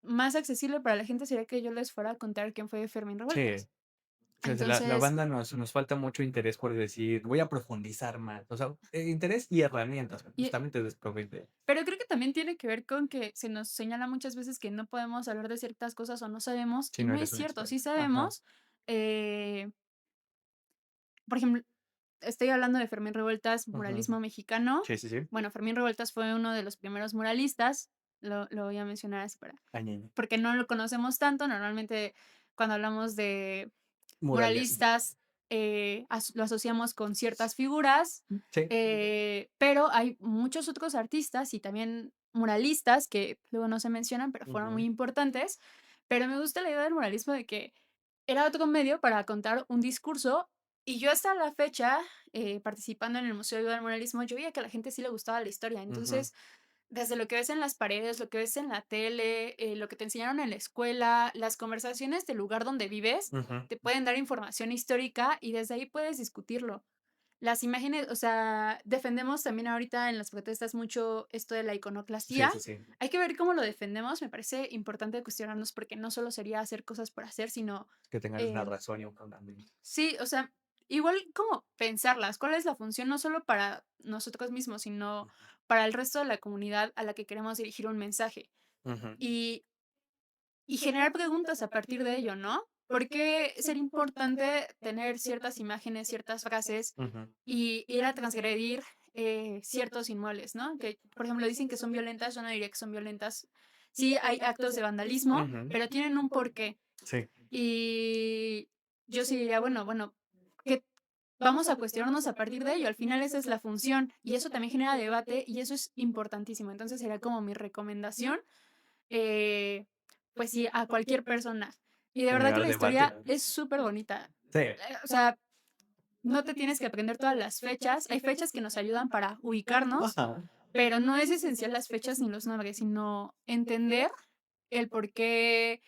más accesible para la gente sería que yo les fuera a contar quién fue Fermín Sí. Revueltas. O sea, la Entonces, banda nos falta mucho interés por decir, voy a profundizar más. O sea, interés y herramientas, y justamente desproviste. pero creo que también tiene que ver con que se nos señala muchas veces que no podemos hablar de ciertas cosas o no sabemos, Si y no no es eres un cierto, sí experto. Ajá. sabemos. Por ejemplo, estoy hablando de Fermín Revueltas, Ujú. muralismo mexicano. Sí, sí, sí. Bueno, Fermín Revueltas fue uno de los primeros muralistas, lo voy a mencionar así Añeñe. porque no lo conocemos tanto. Normalmente, cuando hablamos de Murales. muralistas, lo asociamos con ciertas figuras, Sí. pero hay muchos otros artistas y también muralistas que luego no se mencionan, pero fueron muy Ujú, importantes. Pero me gusta la idea del muralismo de que era otro medio para contar un discurso y yo hasta la fecha, participando en el Museo del Muralismo, yo veía que a la gente sí le gustaba la historia. ujú, Entonces, desde lo que ves en las paredes, lo que ves en la tele, lo que te enseñaron en la escuela, las conversaciones del lugar donde vives, ujú. te pueden dar información histórica y desde ahí puedes discutirlo. Las imágenes, o sea, defendemos también ahorita en las protestas mucho esto de la Sí, iconoclastía. sí, sí. Hay que ver cómo lo defendemos. Me parece importante cuestionarnos porque no solo sería hacer cosas por hacer, sino Que tengan una eh, razón y un fundamento. sí, o sea, igual como pensarlas, cuál es la función no solo para nosotros mismos, sino para el resto de la comunidad a la que queremos dirigir un mensaje Ujú, y, y generar preguntas a partir de ello, ¿no? ¿Por qué sería importante tener ciertas imágenes, ciertas frases ujú, y ir a transgredir ciertos inmuebles, ¿no? Que, por ejemplo, dicen que son violentas, yo no diría que son violentas. Sí, hay actos de vandalismo, ujú. pero tienen un porqué. Sí. Y yo sí diría, bueno, que vamos a cuestionarnos a partir de ello. Al final esa es la función y eso también genera debate y eso es importantísimo. Entonces sería como mi recomendación, eh, pues sí, a cualquier persona. Y de verdad que Generar la debate. historia es súper bonita. Sí. O sea, no te tienes que aprender todas las fechas. Hay fechas que nos ayudan para ubicarnos, Ajá. pero no es esencial las fechas ni los nombres, sino entender el por qué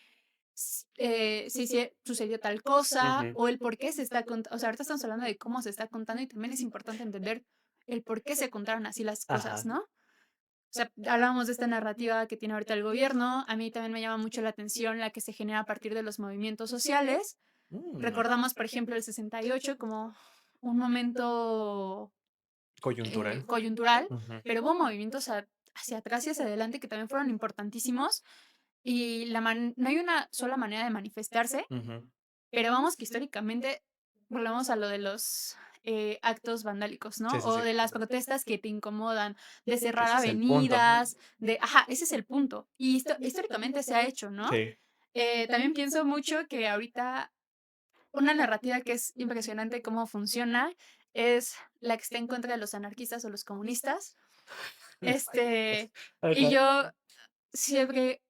sucedió tal cosa Ujú. o el por qué se está contando. O sea, ahorita estamos hablando de cómo se está contando y también es importante entender el por qué se contaron así las cosas, Ajá. ¿no? O sea, hablábamos de esta narrativa que tiene ahorita el gobierno. A mí también me llama mucho la atención la que se genera a partir de los movimientos sociales. Mm. Recordamos, por ejemplo, el 68 como un momento Coyuntural. coyuntural, Ujú, pero hubo movimientos hacia atrás y hacia adelante que también fueron importantísimos y no hay una sola manera de manifestarse, ujú. pero vamos que históricamente volvemos a lo de los actos vandálicos, ¿no? Sí, sí, O sí. de las protestas que te incomodan, de cerrar Ese es el punto. avenidas, ajá, ese es el punto. Y históricamente se ha hecho, ¿no? Sí. También pienso mucho que ahorita una narrativa que es impresionante cómo funciona es la que está en contra de los anarquistas o los comunistas. Este, y Ajá. yo siempre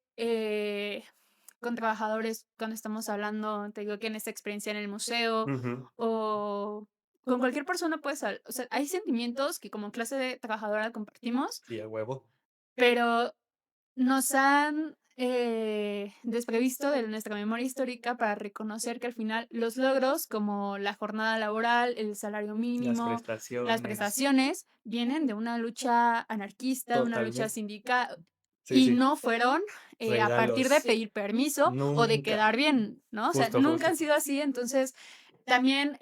con trabajadores, cuando estamos hablando, te digo que en esta experiencia en el museo Ujú. o con cualquier persona, pues, o sea, hay sentimientos que como clase de trabajadora compartimos, Sí, a huevo. pero nos han desprevisto de nuestra memoria histórica para reconocer que al final los logros como la jornada laboral, el salario Las mínimo, las prestaciones. prestaciones, vienen de una lucha anarquista, una lucha Totalmente. sindical Sí, y sí. no fueron a partir de Regalos. pedir permiso o de Nunca. quedar bien, ¿no? O sea, Justo, nunca justo. han sido así. Entonces, también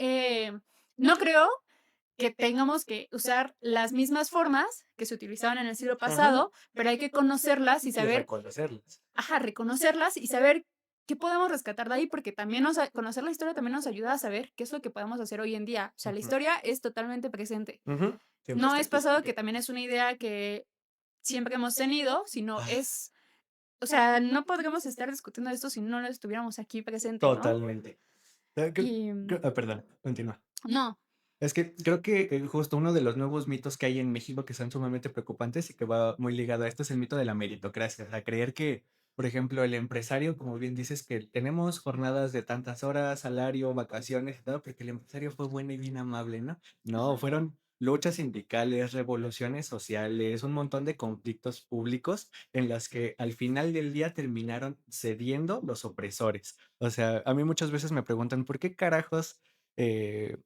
no creo que tengamos que usar las mismas formas que se utilizaban en el siglo Ujú. pasado, pero hay que conocerlas y Y saber, reconocerlas. ajá, reconocerlas y saber ¿qué podemos rescatar de ahí? Porque también conocer la historia también nos ayuda a saber qué es lo que podemos hacer hoy en día. O sea, la Ujú, historia es totalmente presente. ujú. Siempre No está es aquí pasado, que escrito. también es una idea que siempre hemos tenido, sino Ah, es, o sea, no podríamos estar discutiendo esto si no lo estuviéramos aquí presente, ¿no? totalmente. Y Perdón, continúa. no, Es que creo que justo uno de los nuevos mitos que hay en México que son sumamente preocupantes y que va muy ligado a esto es el mito de la meritocracia. O sea, creer que, por ejemplo, el empresario, como bien dices, que tenemos jornadas de tantas horas, salario, vacaciones y todo, porque el empresario fue bueno y bien amable, ¿no? No, ajá, fueron luchas sindicales, revoluciones sociales, un montón de conflictos públicos en las que al final del día terminaron cediendo los opresores. O sea, a mí muchas veces me preguntan, ¿por qué carajos eh,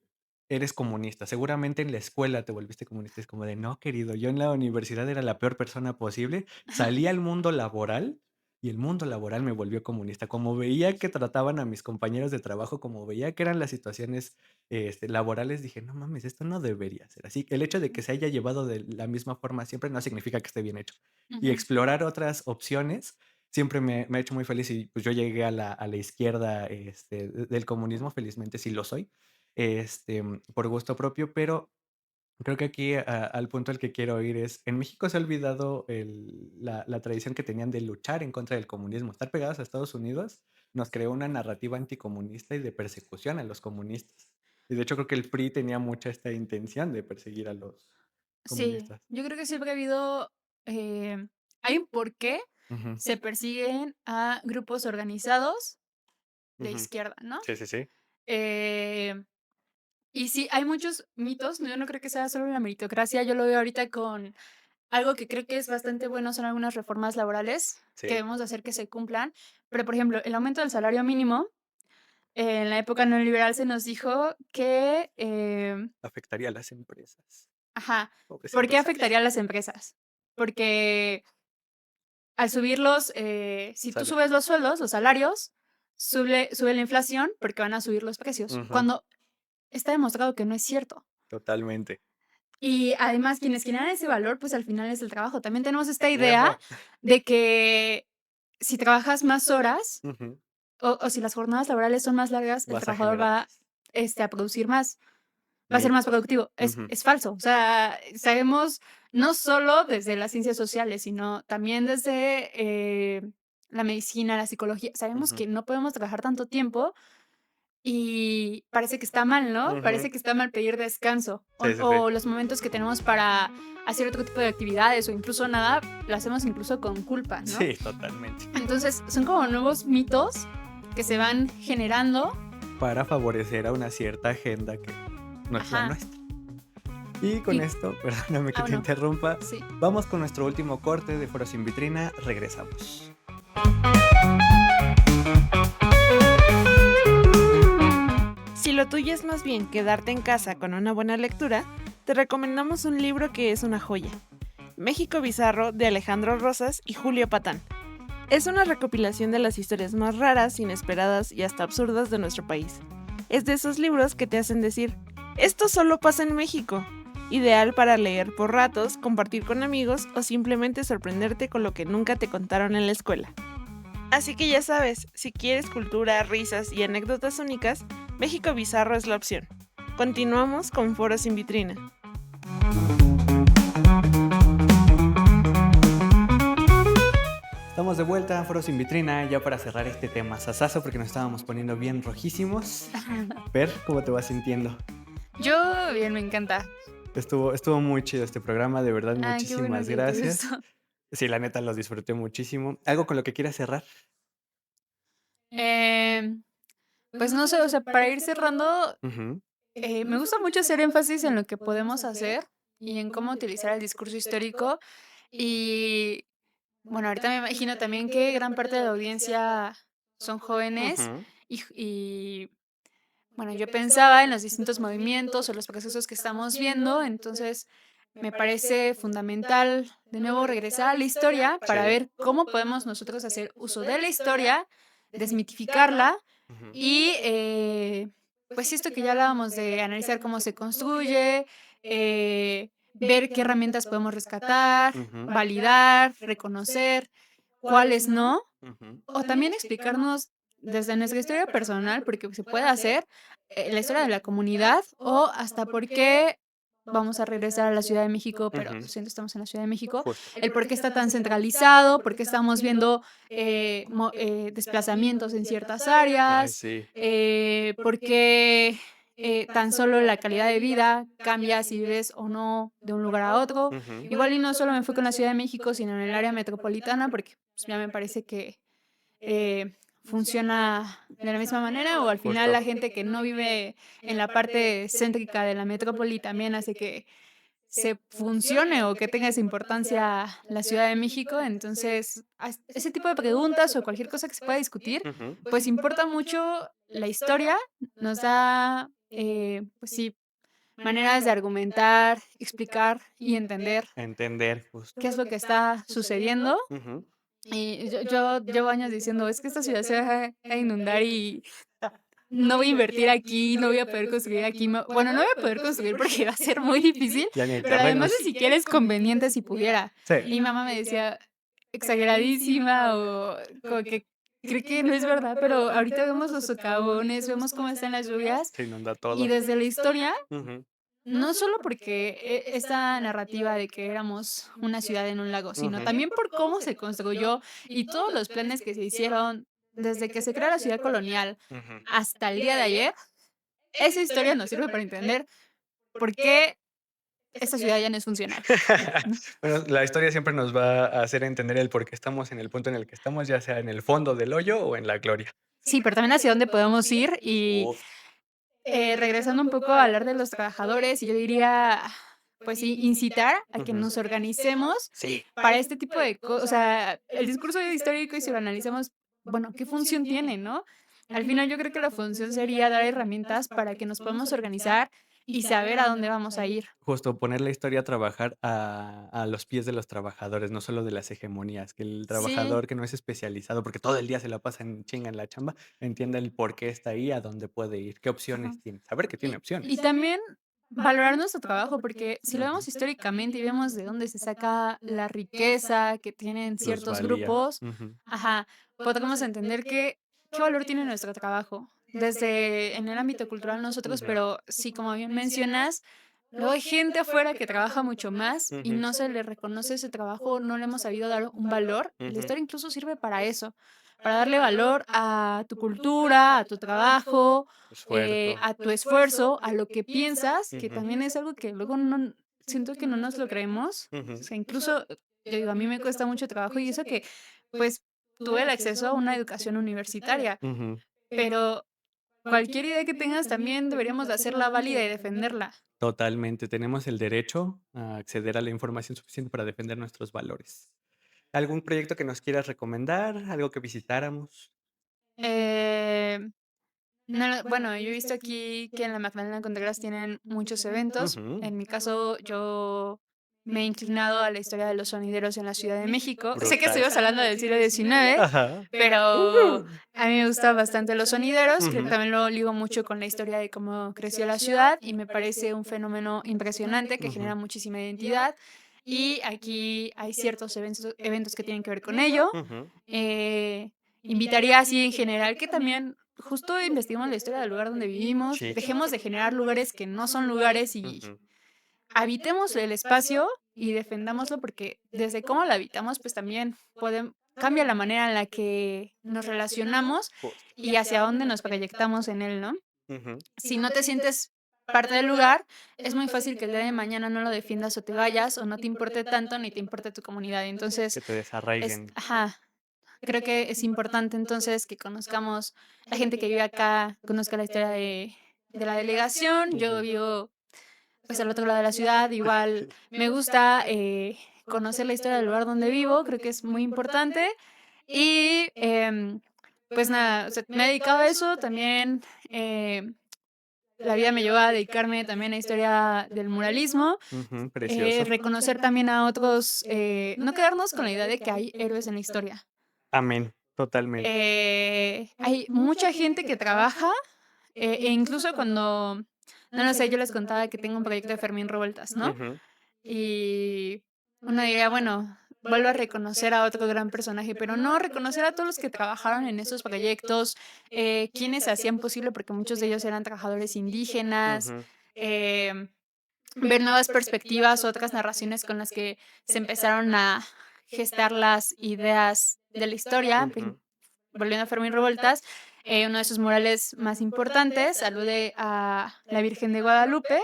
eres comunista? Seguramente en la escuela te volviste comunista. Es como de, no, querido, yo en la universidad era la peor persona posible. Salí al mundo laboral y el mundo laboral me volvió comunista. Como veía que trataban a mis compañeros de trabajo, como veía que eran las situaciones laborales, dije, no mames, esto no debería ser así. El hecho de que se haya llevado de la misma forma siempre no significa que esté bien hecho. Y ujú. explorar otras opciones siempre me ha hecho muy feliz y pues yo llegué a la izquierda del comunismo, felizmente sí lo soy por gusto propio, pero creo que aquí al punto al que quiero ir es, en México se ha olvidado la tradición que tenían de luchar en contra del comunismo. Estar pegados a Estados Unidos nos creó una narrativa anticomunista y de persecución a los comunistas. Y de hecho creo que el PRI tenía mucha esta intención de perseguir a los Sí, comunistas. yo creo que siempre ha habido, hay un por qué Ujú, se persiguen a grupos organizados de ujú. izquierda, ¿no? Sí, sí, sí. Eh, y sí, hay muchos mitos, no, yo no creo que sea solo la meritocracia, yo lo veo ahorita con algo que creo que es bastante bueno, son algunas reformas laborales que Sí, debemos de hacer que se cumplan, pero, por ejemplo, el aumento del salario mínimo, en la época neoliberal se nos dijo que, afectaría a las empresas. ajá, Pobres ¿por qué empresarios. afectaría a las empresas? Porque al subirlos, si tú Sale. subes los sueldos, los salarios, sube la inflación porque van a subir los precios, Ujú, cuando está demostrado que no es cierto. totalmente. Y además, quienes generan ese valor, pues al final es el trabajo. También tenemos esta idea Ajá. de que si trabajas más horas Ujú. o si las jornadas laborales son más largas, el Vas a trabajador generar va, más. a producir más, va a ser más Mito. productivo. Ujú, Es falso. O sea, sabemos no solo desde las ciencias sociales, sino también desde la medicina, la psicología. Sabemos ujú, que no podemos trabajar tanto tiempo y parece que está mal, ¿no? ujú. Parece que está mal pedir descanso Sí, sí, sí. o los momentos que tenemos para hacer otro tipo de actividades o incluso nada, lo hacemos incluso con culpa, ¿no? Sí, totalmente. Entonces, son como nuevos mitos que se van generando. Para favorecer a una cierta agenda que no es la Ajá. nuestra. Y con Y, esto, perdóname que te no, interrumpa, sí. vamos con nuestro último corte de Foro Sin Vitrina. Regresamos. Si lo tuyo es más bien quedarte en casa con una buena lectura, te recomendamos un libro que es una joya. México Bizarro de Alejandro Rosas y Julio Patán. Es una recopilación de las historias más raras, inesperadas y hasta absurdas de nuestro país. Es de esos libros que te hacen decir, esto solo pasa en México. Ideal para leer por ratos, compartir con amigos o simplemente sorprenderte con lo que nunca te contaron en la escuela. Así que ya sabes, si quieres cultura, risas y anécdotas únicas, México Bizarro es la opción. Continuamos con Foro Sin Vitrina. Estamos de vuelta a Foro Sin Vitrina, ya para cerrar este tema sasazo, porque nos estábamos poniendo bien rojísimos. Per, ¿cómo te vas sintiendo? Yo, bien, me encanta. Estuvo muy chido este programa, de verdad, Ay, qué bueno muchísimas que te gracias. gustó. Sí, la neta los disfruté muchísimo. ¿Algo con lo que quieras cerrar? Em, pues no sé, o sea, para ir cerrando, Ujú, me gusta mucho hacer énfasis en lo que podemos hacer y en cómo utilizar el discurso histórico. Y bueno, ahorita me imagino también que gran parte de la audiencia son jóvenes ujú. y bueno, yo pensaba en los distintos movimientos o los procesos que estamos viendo, entonces me parece fundamental de nuevo regresar a la historia para Sí. ver cómo podemos nosotros hacer uso de la historia, desmitificarla Ujú, y pues esto que ya hablábamos de analizar cómo se construye, ver qué herramientas podemos rescatar, ujú, validar, reconocer, cuáles no, ujú. o también explicarnos desde nuestra historia personal, porque se puede hacer, la historia de la comunidad o hasta por qué vamos a regresar a la Ciudad de México, pero Ujú, siento estamos en la Ciudad de México, justo. el por qué está tan centralizado, por qué estamos viendo desplazamientos en ciertas Ay, áreas, sí. por qué tan solo la calidad de vida cambia si vives o no de un lugar a otro. Ujú, Igual y no solo me fui con la Ciudad de México, sino en el área metropolitana, porque pues, ya me parece que funciona de la misma manera, o al final justo. la gente que no vive en la parte céntrica de la metrópoli también hace que se funcione o que tenga esa importancia la Ciudad de México. Entonces, ese tipo de preguntas o cualquier cosa que se pueda discutir, Ujú, pues importa mucho la historia, nos da, pues sí, maneras de argumentar, explicar y entender entender, justo. qué es lo que está sucediendo. Ujú. Y yo llevo años diciendo, es que esta ciudad se va a inundar y no voy a invertir aquí, no voy a poder construir aquí. Bueno, no voy a poder construir porque va a ser muy difícil, Ya ni hay pero además terrenos. ni siquiera es conveniente si pudiera. Sí. Y mi mamá me decía, exageradísima o como que cree que no es verdad, pero ahorita vemos los socavones, vemos cómo están las lluvias Se inunda y todo. desde la historia Ujú, no solo porque esta narrativa de que éramos una ciudad en un lago, sino ujú, también por cómo se construyó y todos los planes que se hicieron desde que se creó la ciudad colonial ujú. hasta el día de ayer, esa historia nos sirve para entender por qué esta ciudad ya no es funcional, ¿no? Bueno, la historia siempre nos va a hacer entender el por qué estamos en el punto en el que estamos, ya sea en el fondo del hoyo o en la gloria. Sí, pero también hacia dónde podemos ir y Uf. regresando un poco a hablar de los trabajadores, yo diría, pues sí, incitar a que Ujú. nos organicemos Sí. para este tipo de cosas. O sea, el discurso histórico, y si lo analizamos, bueno, ¿qué función tiene, no? Al final yo creo que la función sería dar herramientas para que nos podamos organizar y saber a dónde vamos a ir. Justo poner la historia a trabajar a los pies de los trabajadores, no solo de las hegemonías, que el Sí, trabajador que no es especializado, porque todo el día se la pasa en chinga en la chamba, entienda el por qué está ahí, a dónde puede ir, qué ajá. opciones tiene, saber que tiene Y opciones, también valorar nuestro trabajo, porque si lo ujú, vemos históricamente y vemos de dónde se saca la riqueza que tienen ciertos plusvalía, grupos, ujú, ajá, podremos entender qué valor tiene nuestro trabajo. Desde en el ámbito cultural nosotros, ujú, pero sí, como bien mencionas, luego hay gente afuera que trabaja mucho más y ujú, no se le reconoce ese trabajo, no le hemos sabido dar un valor. Y la ujú, historia incluso sirve para eso, para darle valor a tu cultura, a tu trabajo, esfuerzo, a tu esfuerzo, a lo que piensas, que ujú, también es algo que luego no siento que no nos lo creemos. O ujú, sea, incluso, yo digo, a mí me cuesta mucho trabajo y eso que, pues, tuve el acceso a una educación universitaria, ujú. pero cualquier idea que tengas también deberíamos de hacerla válida y defenderla. Totalmente, tenemos el derecho a acceder a la información suficiente para defender nuestros valores. ¿Algún proyecto que nos quieras recomendar? ¿Algo que visitáramos? Eh, no, bueno, yo he visto aquí que en la Magdalena Contreras tienen muchos eventos. Ujú, En mi caso, yo me he inclinado a la historia de los sonideros en la Ciudad de México. Sé que brutal. estuvimos hablando del siglo XIX, Ajá. pero a mí me gustan bastante los sonideros. Creo que Ujú, también lo ligo mucho con la historia de cómo creció la ciudad y me parece un fenómeno impresionante que genera ujú, muchísima identidad. Y aquí hay ciertos eventos que tienen que ver con ello. ujú. Eh, Invitaría así en general que también justo investiguemos la historia del lugar donde vivimos, Sí. dejemos de generar lugares que no son lugares y Ujú, habitemos el espacio y defendámoslo porque desde cómo lo habitamos, pues también cambia la manera en la que nos relacionamos justo. y hacia dónde nos proyectamos en él, ¿no? Ujú. Si no te sientes parte del lugar, es muy fácil que el día de mañana no lo defiendas o te vayas o no te importe tanto ni te importe tu comunidad. Entonces, Que te desarraiguen. ajá, creo que es importante entonces que conozcamos la gente que vive acá, conozca la historia de la delegación. Yo Ujú. vivo pues al otro lado de la ciudad, igual me gusta conocer la historia del lugar donde vivo, creo que es muy importante. Y pues nada, o sea, me he dedicado a eso también. La vida me llevó a dedicarme también a historia del muralismo, Ujú, precioso. reconocer también a otros, no quedarnos con la idea de que hay héroes en la historia. Amén, totalmente. Hay mucha gente que trabaja, e incluso cuando, no lo sé, yo les contaba que tengo un proyecto de Fermín Revueltas, ¿no? Ujú, Y uno diría, bueno, vuelvo a reconocer a otro gran personaje, pero no reconocer a todos los que trabajaron en esos proyectos, quienes hacían posible, porque muchos de ellos eran trabajadores indígenas, Ujú. em, ver nuevas perspectivas, otras narraciones con las que se empezaron a gestar las ideas de la historia. Ujú. Volviendo a Fermín Revueltas, uno de sus murales más importantes alude a la Virgen de Guadalupe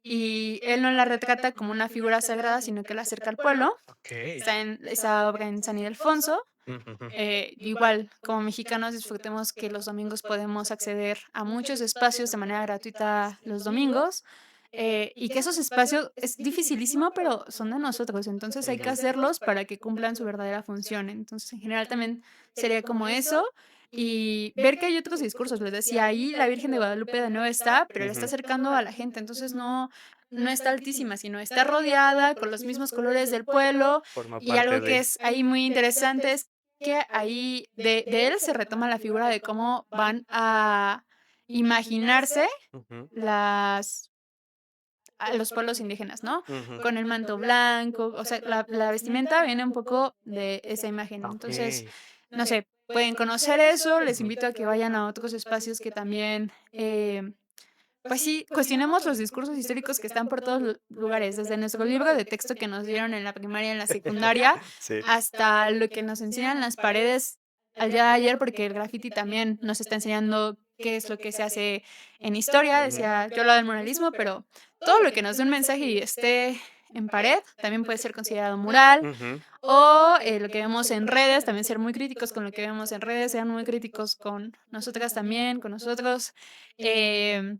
y él no la retrata como una figura sagrada, sino que la acerca al pueblo. Okey. Está en esa obra en San Ildefonso. Ujujú. Igual, como mexicanos, disfrutemos que los domingos podemos acceder a muchos espacios de manera gratuita los domingos. Y que esos espacios es dificilísimo, pero son de nosotros, entonces hay que Ujú. hacerlos para que cumplan su verdadera función. Entonces, en general también sería como eso y ver que hay otros discursos. Les decía, ahí la Virgen de Guadalupe de nuevo está, pero le está Ujú. acercando a la gente, entonces no está altísima, sino está rodeada con los mismos colores del pueblo. Forma Y parte algo que de. es ahí muy interesante es que ahí de él se retoma la figura de cómo van a imaginarse Ujú. las a los pueblos indígenas, ¿no? Ujú. Con el manto blanco, o sea, la vestimenta viene un poco de esa imagen. Entonces, Okey. no sé, pueden conocer eso, les Ujú. invito a que vayan a otros espacios que también, pues sí, cuestionemos los discursos históricos que están por todos lugares, desde nuestro libro de texto que nos dieron en la primaria, en la secundaria, Sí. hasta lo que nos enseñan las paredes al día de ayer, porque el graffiti también nos está enseñando qué es lo que se hace en historia. Ujú. Decía, yo hablaba del muralismo, pero todo lo que nos dé un mensaje y esté en pared también puede ser considerado mural. Ujú. O lo que vemos en redes, también ser muy críticos con lo que vemos en redes, sean muy críticos con nosotras también, con nosotros. em,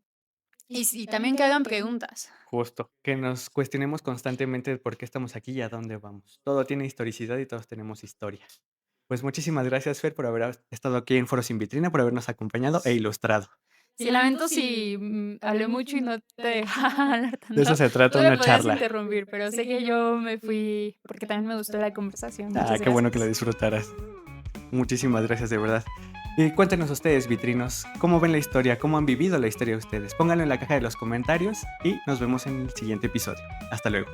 y también que hagan preguntas. Justo, que nos cuestionemos constantemente el por qué estamos aquí y a dónde vamos. Todo tiene historicidad y todos tenemos historia. Pues muchísimas gracias, Fer, por haber estado aquí en Foro Sin Vitrina, por habernos acompañado e ilustrado. Sí, lamento si, hablé mucho y no te dejaba hablar De eso tanto. se trata Tú me una podías charla. interrumpir, pero sé que yo me fui porque también me gustó la conversación. Ah, Muchas qué bueno que la gracias. disfrutaras. Muchísimas gracias, de verdad. Y cuéntenos ustedes, vitrinos, cómo ven la historia, cómo han vivido la historia ustedes. Pónganlo en la caja de los comentarios y nos vemos en el siguiente episodio. Hasta luego.